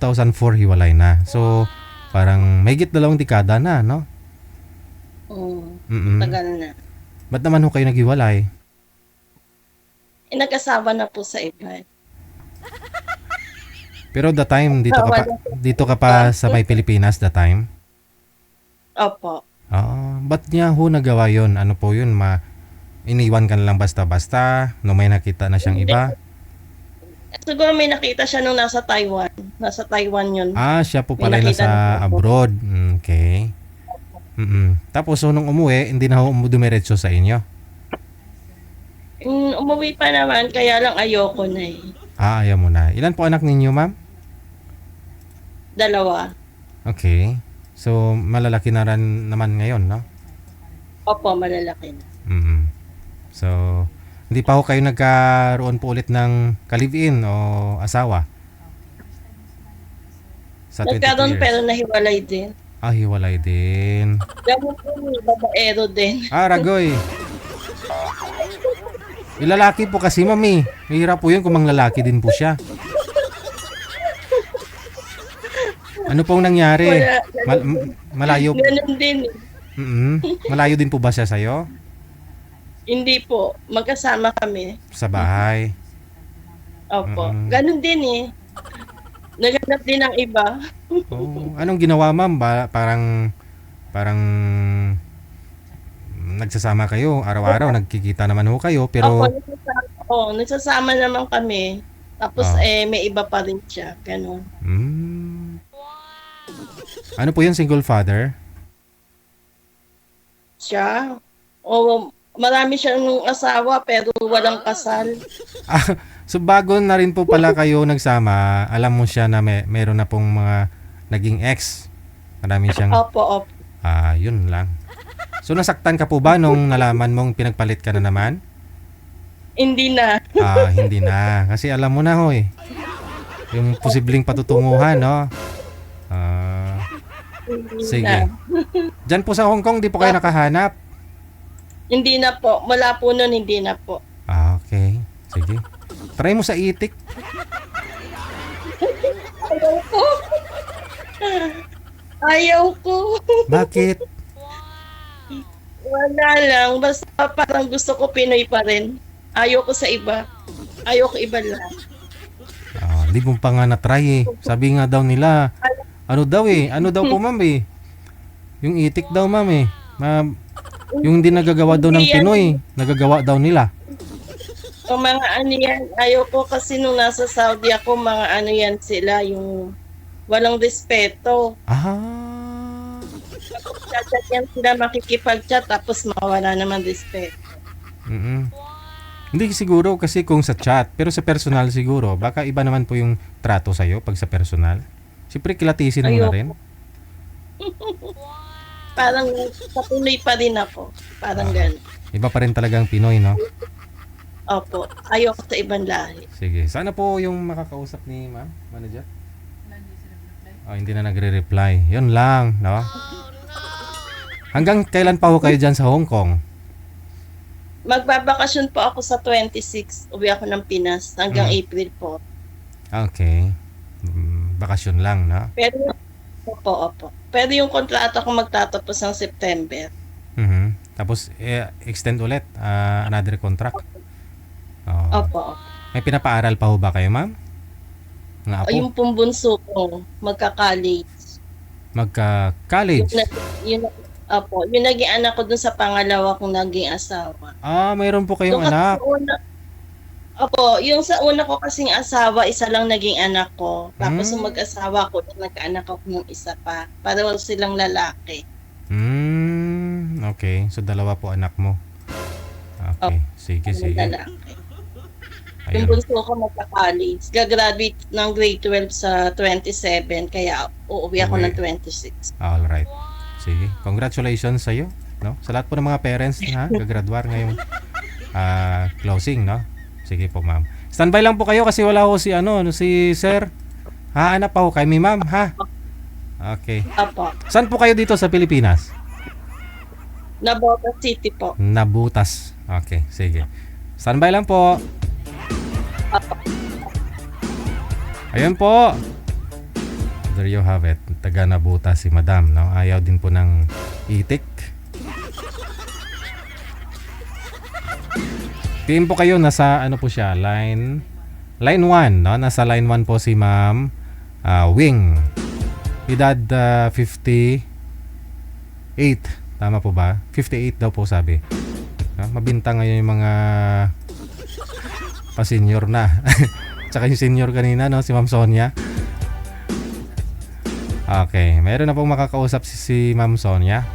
2004 hiwalay na. So, parang mahigit 2 dekada na, no? Tagal na. Ba't naman ho kayo naghiwalay? Nag-asawa na po sa iba. Pero the time, dito ka pa sa may Pilipinas, the time? Opo. Ba't niya ho nagawa yun? Ano po yun? Iniwan ka na lang basta-basta? No may nakita na siyang iba? Siguro may nakita siya nung nasa Taiwan. Nasa Taiwan yun. Siya po pala May nasa nakita na po. abroad. Okay. Tapos nung umuwi, hindi na ho dumiretso sa inyo? Umuwi pa naman, kaya lang ayoko na eh. Ayaw mo na. Ilan po anak ninyo, ma'am? 2. Okay. So, malalaki na rin naman ngayon, no? Opo, malalaki na. So, hindi pa ho kayo nagkaroon po ulit ng ka-live-in o asawa? Sa 22 Nagkaroon years. pero nahiwalay din. Hiwalay din. Ganun po, babaero din. Ragoy. Yung lalaki po kasi, mami. Mahirap po yun kung mang lalaki din po siya. Ano pong nangyari? Malayo? Ganun din eh. Malayo din po ba siya sa'yo? Hindi po, magkasama kami. Sa bahay? Opo, ganun din eh. Naghanap din ng iba. Anong ginawa, ma'am? Parang nagsasama kayo araw-araw, nagkikita naman ho kayo, pero nagsasama naman kami. Tapos may iba pa rin siya, ganun. Ano po yun, single father? Siya? Marami siyang asawa pero walang kasal. So bago na rin po pala kayo nagsama, alam mo siya na meron na pong mga naging ex. Marami siyang... Opo. Yun lang. So nasaktan ka po ba nung nalaman mong pinagpalit ka na naman? Hindi na. Hindi na. Kasi alam mo na ho eh. Yung posibleng patutunguhan, no? Sige. Diyan po sa Hong Kong, di po kayo nakahanap? Hindi na po. Mula po nun, hindi na po. Okay. Sige. Try mo sa itik. Ayaw ko. Bakit? Wala lang. Basta parang gusto ko Pinoy pa rin. Ayaw ko sa iba. Ayaw ko iba lang. Hindi mo pa nga na-try eh. Sabi nga daw nila, ano daw po ma'am eh. Yung itik daw ma'am eh. Yung hindi nagagawa daw ng Pinoy, nagagawa daw nila. O mga ano yan, ayaw ko kasi nung nasa Saudi ako, mga ano yan sila, yung walang respeto. Chat yan sila, makikipag-chat, tapos mawala naman respeto. Hindi siguro kasi kung sa chat, pero sa personal siguro, baka iba naman po yung trato sa'yo pag sa personal. Siyempre kilatisin mo na rin. Parang sa Pinoy pa rin ako. Parang gano'n. Iba pa rin talagang Pinoy, no? Opo. Ayaw ko sa ibang lahi. Sige. Sana po yung makakausap ni ma'am, manager. Hindi na nagre-reply. Yun lang, no? Hanggang kailan pa ho kayo dyan sa Hong Kong? Magbabakasyon po ako sa 26. Uwi ako ng Pinas hanggang April po. Okay. Bakasyon lang, no? Pero, opo. Pero yung kontrata ko magtatapos ng September. Tapos, extend ulit, another contract. Opo. May pinapaaral pa ho ba kayo, ma'am? Nga po? Yung pumbunso ko, magka-college. Magka-college? Opo. Yung naging anak ko dun sa pangalawa kong naging asawa. Mayroon po kayong anak? Opo. Yung sa una ko kasing asawa, isa lang naging anak ko. Tapos yung mag-asawa ko, nagka-anak ako ng isa pa. Pareho silang lalaki. Okay. So, 2 po anak mo. Okay. Sige. Lalaki. Yung bunso ko magka-college. Gagraduate ng grade 12 sa 27. Kaya uuwi ako ng 26. Alright. Sige. Congratulations sa'yo. No? Sa lahat po ng mga parents, gagraduar ngayong closing, no? Sige po, ma'am. Standby lang po kayo kasi wala ho si sir. Hahanap pa ho kay mi ma'am, ha? Okay. Opo. Saan po kayo dito sa Pilipinas? Nabotas City po. Nabutas. Okay, sige. Standby lang po. Opo. Ayun po. there you have it. Taga nabuta si Madam, no? Ayaw din po ng itik. PM po kayo, nasa ano po siya, line 1, no? Nasa line 1 po si Ma'am Wing. Edad 58. Tama po ba? 58 daw po sabi. Mabintang ngayon yung mga pa-senior na. Tsaka yung senior kanina, no? Si Ma'am Sonia. Okay, meron na pong makakausap si Ma'am Sonia.